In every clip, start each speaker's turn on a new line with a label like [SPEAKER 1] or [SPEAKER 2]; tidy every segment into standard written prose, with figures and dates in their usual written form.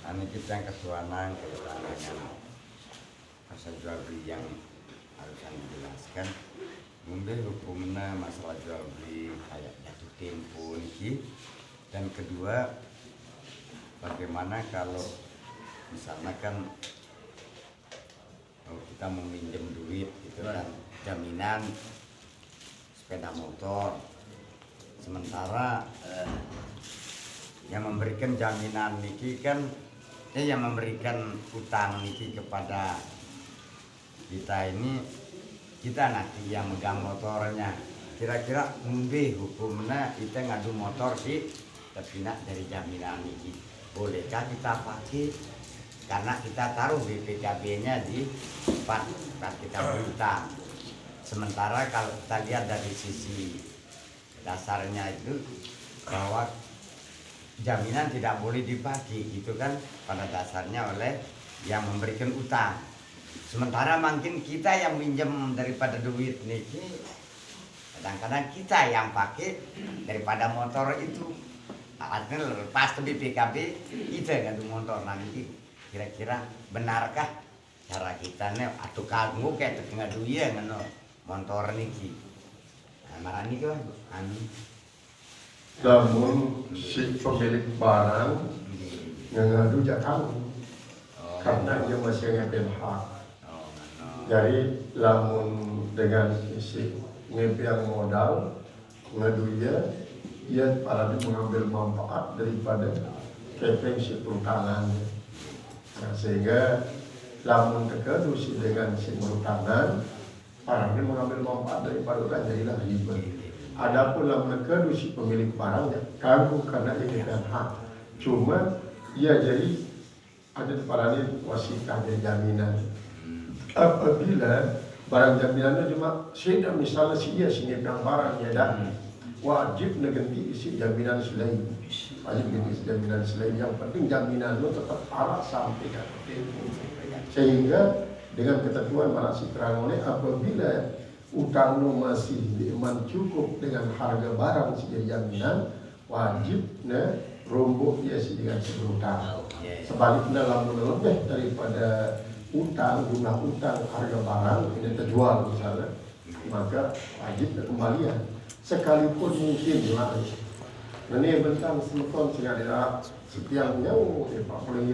[SPEAKER 1] Ini kita yang ketuanan keterangan pasal jual beli yang harus dijelaskan. Mungkin hukumnya masalah jual beli kayak jatuh tempo ini. Dan kedua, bagaimana kalau misalnya kan kita meminjam duit gitu kan, jaminan sepeda motor, sementara yang memberikan jaminan niki kan yang memberikan utang niki kepada kita ini, kita nanti yang megang motornya. Kira-kira mungkin hukumnya kita ngadu motor sih terpindah dari jaminan niki, bolehkah kita pakai karena kita taruh BPKB-nya di tempat kita berutang. Sementara kalau kita lihat dari sisi dasarnya itu bahwa jaminan tidak boleh dipakai gitu kan pada dasarnya oleh yang memberikan utang. Sementara mungkin kita yang minjem daripada duit niki, kadang-kadang kita yang pakai daripada motor itu. Artinya lepas ke BPKB kita ngadu motor nanti. Kira-kira benarkah cara kita nih atau kagum kayak ngadu ya ngono motor niki. Nah, marani kan
[SPEAKER 2] namun si pemilik barang ngadu jak kamu karena dia masih ngambil hak. Jadi lamun dengan si ngambil modal ngadu dia pada mengambil manfaat daripada kepeng si perutangan. Nah, sehingga lamun terkedu si dengan si perutangan para dia mengambil manfaat daripada orang jadilah ribet. Adapun lamun terkedu si pemilik barangnya kagum karena ini kan hak. Cuma ia jadi ada para ini wasiat dari jaminan. Apabila barang jaminannya cuma sudah misalnya si dia sini pegang barangnya dan wajib negenti isi jaminan selain. Wajib negenti jaminan selain. Yang penting jaminan itu tetap arah sampai ke tempo. Sehingga dengan ketentuan marasi kerangone apabila utang lo masih diiman cukup dengan harga barang sebagai jaminan, wajib rombok dia sih dengan berutang. Sebaliknya lamun lebih daripada utang, jumlah utang harga barang ini terjual misalnya, maka wajib kembalian. Sekalipun mungkin lah, ini bentang silikon sehingga setiang jauh, Pak Poleng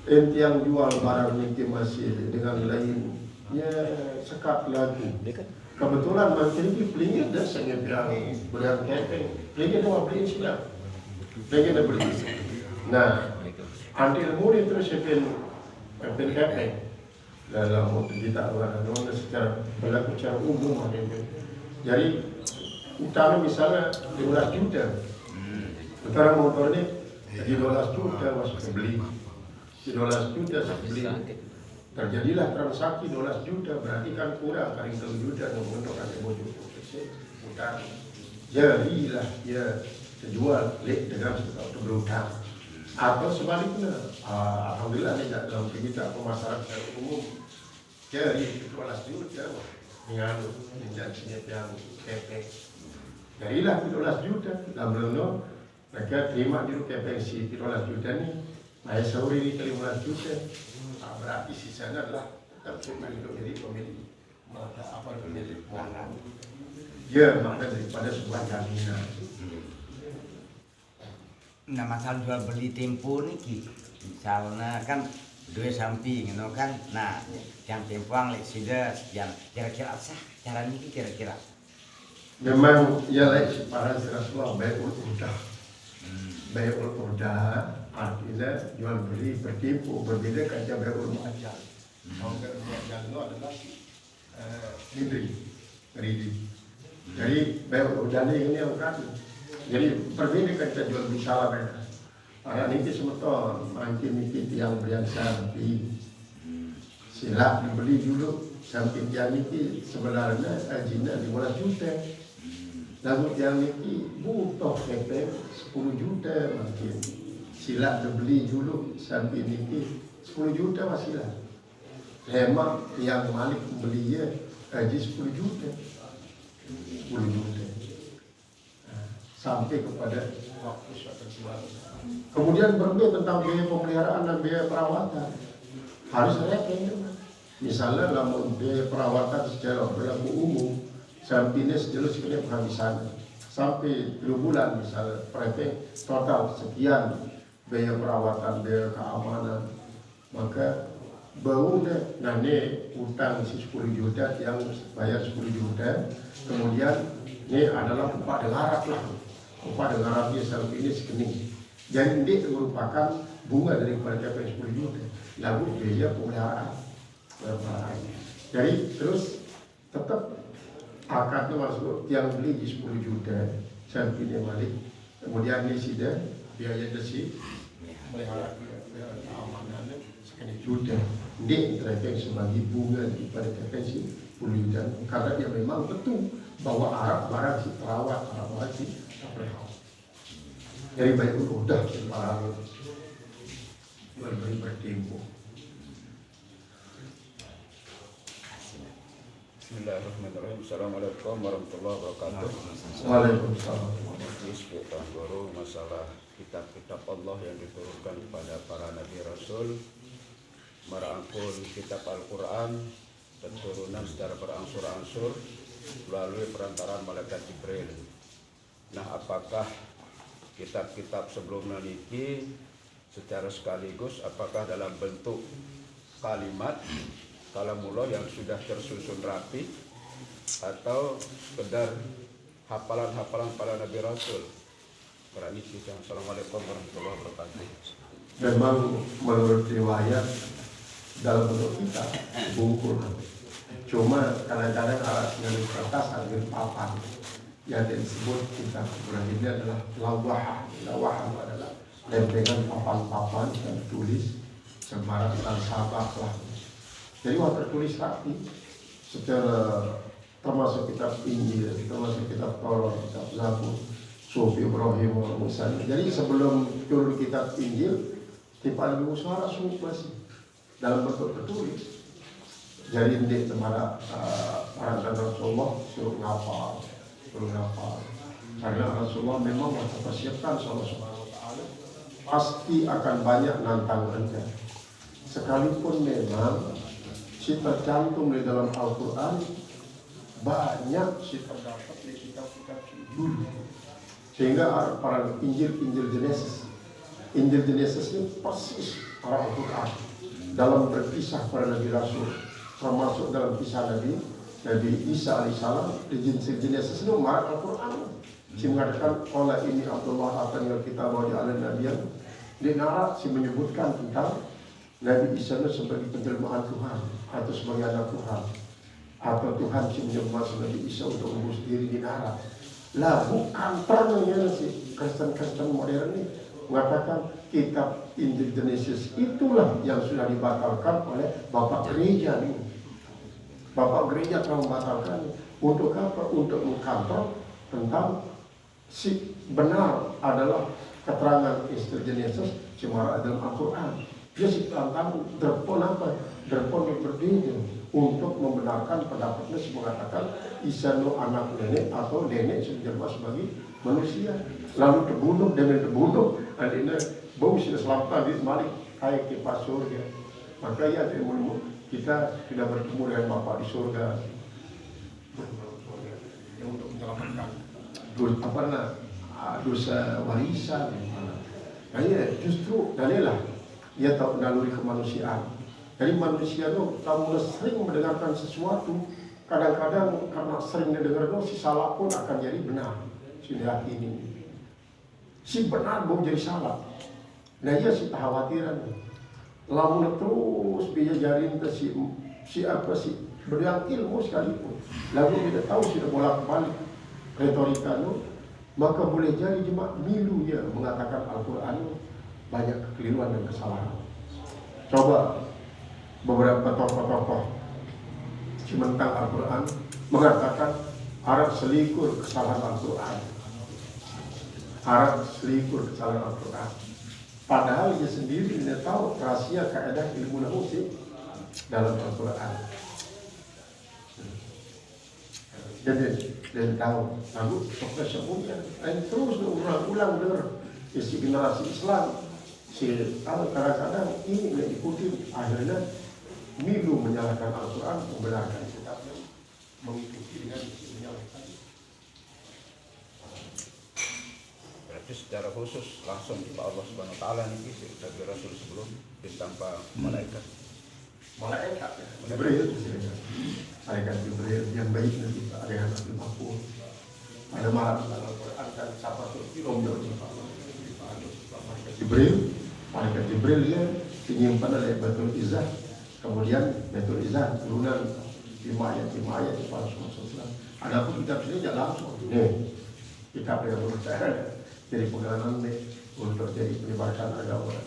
[SPEAKER 2] enti yang jual barang ini masih dengan lain, ya sekat lagi. Kebetulan makin ini pelingin dah saya bilang berian kepeng, pelingin dah beliin sudah, pelingin dah beli. Nah, antil mudi terus saya pen kepeng dalam waktu kita orang secara berlaku secara umum ada. Jadi utama misalnya 15 juta, sekarang motor ini 12 juta masuk beli, 12 juta saya beli. Terjadilah transaksi 12 juta, berarti kan kurang kali 1 juta untuk ada bojol utang. Jadilah dia terjual dengan untuk berutang. Atau sebaliknya, alhamdulillah ini dalam kita pemasaran umum jadi 12 juta dengan janjinya yang kepeng. Jadilah 12 juta, dalam mereka terima dulu kepeng si 12 juta ini, saya sahur ini 15 juta. Berarti sisanya adalah tetap jadi pemilik maka apa pemilik barang dia maka daripada sebuah jaminan.
[SPEAKER 1] Nah, masalah jual beli tempo niki misalnya kan dua samping gitu kan. Nah, yang tempo ang lek sida yang kira-kira sah cara niki kira-kira
[SPEAKER 2] Memang ia lain para Rasulullah bai'ul urdah. Bai'ul urdah artinya jual beli bertempo, berbeda dengan bai'ul muajjal. Bai'ul muajjal itu adalah kredit. Jadi bai'ul urdah ini yang kan. Jadi berbeda dengan jual beli salah beda. Karena ini semeton, makin mikir yang biasa tapi silap dibeli dulu sampai yang ini sebenarnya ajinya 15 juta. Lalu yang ini butuh kepeng 10 juta mungkin. Silap dibeli dulu sampai ini 10 juta masih lah. Hemat yang malik belinya aji 10 juta. 10 juta. sampai kepada waktu suatu keluar. Kemudian berbicara tentang biaya pemeliharaan dan biaya perawatan, harus rekening. Misalnya lamun biaya perawatan secara berlaku umum sampai ini sejelas sebenarnya penghabisan sampai 3 bulan misalnya prepping total sekian biaya perawatan, biaya keamanan, maka baru deh nanti utang si 10 juta yang bayar 10 juta, kemudian ini adalah upah dengarap lah, upah dengarap biasa ini sekening. Jadi ini merupakan bunga daripada capai 10 juta, lalu biaya pemeliharaan. Jadi terus tetap akadnya masuk yang beli di 10 juta, sampai ini balik, kemudian ini sudah biaya desi melihara keamanannya sekian juta. Dia terkait sebagai bunga daripada capai 10 juta, karena dia memang betul bahwa Arab barang si terawat, Arab barang si terpelihara. Jadi baik udah barang bertempo.
[SPEAKER 3] Bismillahirrahmanirrahim. Assalamualaikum warahmatullahi wabarakatuh.
[SPEAKER 2] Waalaikumsalam.
[SPEAKER 3] Majlis kita baru masalah kitab-kitab Allah yang diturunkan kepada para nabi rasul, merangkul kitab Al-Quran dan turunan secara berangsur-angsur melalui perantaraan malaikat Jibril. Nah, apakah kitab-kitab sebelumnya ini secara sekaligus, apakah dalam bentuk kalimat kalamullah yang sudah tersusun rapi atau sekedar hafalan-hafalan para nabi rasul? Assalamualaikum warahmatullahi wabarakatuh.
[SPEAKER 2] Memang menurut riwayat dalam bentuk kita bungkul, cuma kadang-kadang alat dengan kertas ambil papan yang disebut kitab Ibrahim ini adalah lawah. Lawah adalah lempengan papan-papan yang tulis sembarang dan sabak lah. Jadi waktu tertulis rapi secara termasuk kitab Injil, termasuk kitab Taurat, kitab Zabur, Sufi Ibrahim, Musa. Jadi sebelum turun kitab Injil, tipe Nabi Musa rasul masih dalam bentuk tertulis. Jadi di tempat para Rasulullah suruh ngapal. Karena Rasulullah memang mempersiapkan Allah Subhanahu Wa Taala pasti akan banyak nantangannya. Sekalipun memang si tercantum di dalam Al-Quran banyak si terdapat di kitab-kitab dulu, sehingga para Injil Genesis ini persis para Al-Quran dalam berkisah para Nabi Rasul, termasuk dalam kisah Nabi Isa alaihissalam di Genesis itu marah Al-Quran. Si mengatakan qala ini Abdullah atanil kitab wa ja'ala nabiyyan. Di narat si menyebutkan tentang Nabi Isa itu sebagai penjelmaan Tuhan atau sebagai anak Tuhan, atau Tuhan si menyembah Nabi Isa untuk membus diri di darat. Lah bukan ternyata si Kristen modern ini mengatakan kitab Injil Genesis itulah yang sudah dibatalkan oleh Bapak Gereja ini. Bapak Gereja telah membatalkan untuk apa? Untuk mengkantor tentang si benar adalah keterangan Injil Genesis cuma dalam Al-Quran. Dia si tentang derpon apa? Derpon yang berbeda untuk membenarkan pendapatnya mengatakan Isa no anak nenek atau nenek menjelma sebagai manusia. Lalu terbunuh dengan terbunuh, adanya bau sudah selamat di Malik kayak ke surga. Maka ya kita tidak bertemu dengan Bapa di surga yang untuk menyelamatkan dosa warisan. Nah ya justru dalilah ia tahu naluri kemanusiaan. Jadi manusia itu kalau sering mendengarkan sesuatu, kadang-kadang karena sering mendengar itu si salah pun akan jadi benar. Si yakini si benar belum jadi salah. Nah ia si kekhawatiran. Lamun terus bisa jarin ke si beriang ilmu sekalipun, lalu tidak tahu sudah bolak-balik retorika itu, maka boleh jadi cuma milu ya mengatakan Al-Quran banyak kekeliruan dan kesalahan. Coba beberapa tokoh-tokoh tentang Al-Quran mengatakan Arab selikur kesalahan Al-Quran. Arab selikur kesalahan Al-Quran. Padahal dia sendiri tidak tahu rahasia kaidah ilmu nahwu dalam Al-Quran. Jadi dan tahu. Lalu proses kemudian terus ulang-ulang isi generasi Islam. Kadang-kadang ini tidak ikuti, akhirnya milu menyalahkan Al-Quran, membenarkan kitabnya, mengikuti dengan menyalahkan.
[SPEAKER 3] Berarti secara khusus langsung di Allah Subhanahu Wa Taala nih sebagai Rasul sebelum ditampa malaikat.
[SPEAKER 2] Malaikat ya, Jibril, malaikat Jibril yang baik nanti ada yang Nabi Mahfud. Pada malam Al-Quran kan siapa tuh Romeo malaikat Jibril dia dinyimpan oleh Baitul Izzah, kemudian Baitul Izzah turunan 5 ayat kepada Rasulullah. Adapun kitab ini tidak langsung, nih kitab yang menurut saya jadi pegangan nih untuk jadi penyebaran agama.